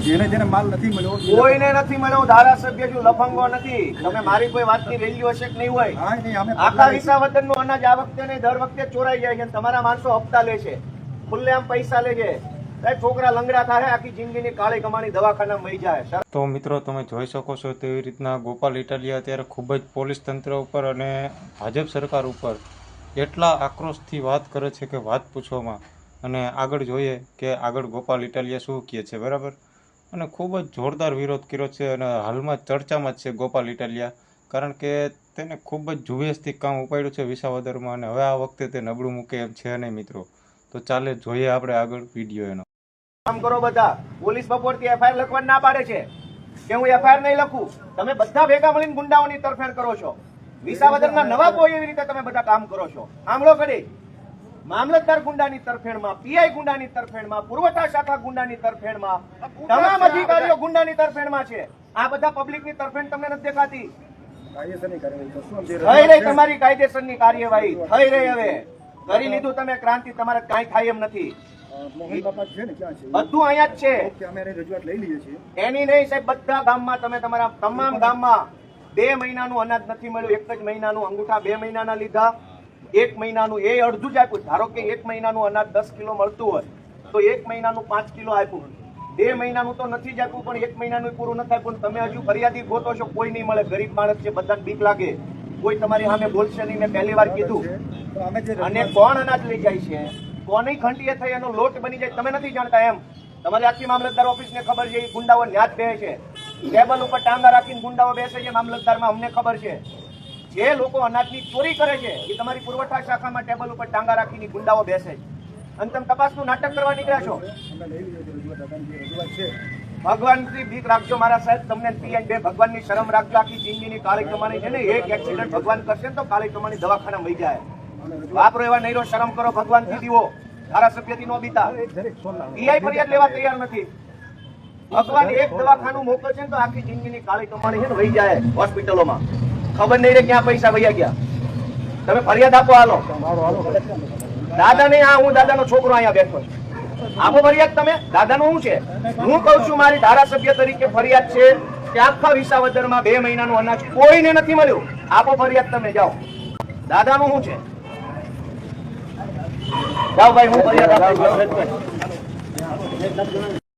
જેને જેને માલ નથી મળ્યો કોઈને નથી મળ્યો. ધારાસભ્ય જો લફંગો નથી. તમે મારી કોઈ વાતની વેલ્યુ હશે કે નહીં હોય? આખા વિસાવદરનું અનાજ આ વખતે ને દર વખતે ચોરાઈ જાય છે. તમારા માણસો હપ્તા લે છે, ખુલ્લેઆમ પૈસા લે છે. છોકરા લંગડા થાય, આખી જિંદગીની કાળી કમાણી દવાખાનામાં મળી જાય. તો મિત્રો તમે જોઈ શકો છો તેવી રીતના ગોપાલ ઇટાલિયા અત્યારે ખૂબ જ પોલીસ તંત્ર ઉપર અને ભાજપ સરકાર ઉપર એટલા આક્રોશથી વાત કરે છે કે વાત પૂછવામાં. અને આગળ જોઈએ કે આગળ ગોપાલ ઇટાલિયા શું કહે છે, બરાબર. અને ખૂબ જ જોરદાર વિરોધ કર્યો છે અને હાલમાં ચર્ચામાં જ છે ગોપાલ ઇટાલિયા, કારણ કે તેને ખૂબ જ ઝુંબેશથી કામ ઉપાડ્યું છે વિસાવદરમાં અને હવે આ વખતે તે નબળું મૂકે એમ છે નહીં મિત્રો. તો ચાલે જોઈએ આપણે આગળ વિડીયો એનો. કામ કરો બધા. પોલીસ બપોરથી એફઆઈઆર લખવા ના પાડે છે કે હું એફઆઈઆર નહીં લખું. તમે બધા ભેગા મળીને ગુંડાઓની તરફેણ કરો છો. વિસાવદરના નવાબો એવી રીતે તમે બધા કામ કરો છો. સાંભળો કરી, મામલતદાર ગુંડાની તરફેણમાં, પીઆઈ ગુંડાની તરફેણમાં, પુરવઠા શાખા ગુંડાની તરફેણમાં, તમામ અધિકારીઓ ગુંડાની તરફેણમાં છે. આ બધા પબ્લિકની તરફેણ તમને નથી દેખાતી? થઈ રહી તમારી કાયદેસરની કાર્યવાહી થઈ રહી. હવે કરી લીધું તમે ક્રાંતિ, તમારે કાંઈ થાય એમ નથી. બધું અહીંયા જ છે. એની નહીં સાહેબ, બધા ગામમાં તમે તમારા તમામ ગામમાં 2 મહિનાનું અનાજ નથી મળ્યું. 1 જ મહિનાનું અંગૂઠા 2 મહિનાના લીધા. 1 મહિનાનું એ અડધું જ આપ્યું. ધારો કે 1 મહિનાનું અનાજ 10 કિલો મળતું હોય તો 1 મહિનાનું 5 કિલો આપ્યું. 2 મહિનાનું તો નથી જ આપ્યું, પણ 1 મહિનાનું પૂરું નથી આપ્યું. તમે હજુ ફરિયાદી ગોતો છો, કોઈ નહીં મળે. ગરીબ માણસ છે, બધાને બીક લાગે, કોઈ તમારી સામે બોલશે નહીં. મેં પહેલી વાર કીધું. અને કોણ અનાજ લઈ જાય છે, કોની ખંડીએ થઈ એનો લોટ બની જાય, તમે નથી જાણતા એમ. તમારી આખી મામલતદાર ઓફિસને ખબર છે. ગુંડાઓ ન્યાજ બે છે, ટેબલ ઉપર ટાંગા રાખીને ગુંડાઓ બેસે છે મામલતદારમાં. અમને ખબર છે. જે લોકો અનાજની ચોરી કરે છે એ તમારી પુરવઠા શાખામાં ટેબલ ઉપર ટાંગા રાખીને ગુંડાઓ બેસે છે. અને તમે તપાસનું નાટક કરવા નીકળ્યા છો. ભગવાનથી બીક રાખજો મારા સાહેબ. તમને પીએન બે ભગવાનની શરમ રાખજો. આખી જિંદગીની કાળી કમાણી છે ને, એક એક્સિડન્ટ ભગવાન કરશે તો કાળી કમાણી દવાખાના મળી જાય. વાપરો એવા નહીં, શરમ કરો. ભગવાનથી દીવો, ધારાસભ્યથી નો બીતા. પીઆઈ ફરિયાદ લેવા તૈયાર નથી. ભગવાન એક દવાખાનું મોકલશે તો આખી જિંદગીની કાળી કમાણી છે ને વહી જાય હોસ્પિટલોમાં. ખબર નહીં રે ક્યાં પૈસા વહ્યા ગયા. તમે ફરિયાદ આપો. હાલો દાદા નહીં, આ હું દાદાનો છોકરો અહીંયા બેઠો છું. આપો ફરિયાદ તમે. દાદાનું શું છે? હું કઉ છું મારી ધારાસભ્ય તરીકે ફરિયાદ છે કે આખા વિસાવદરમાં 2 મહિનાનું અનાજ કોઈને નથી મળ્યું. આપો ફરિયાદ તમે. જાઓ. દાદાનું શું છે? જાઓ ભાઈ, હું ફરિયાદ આપું.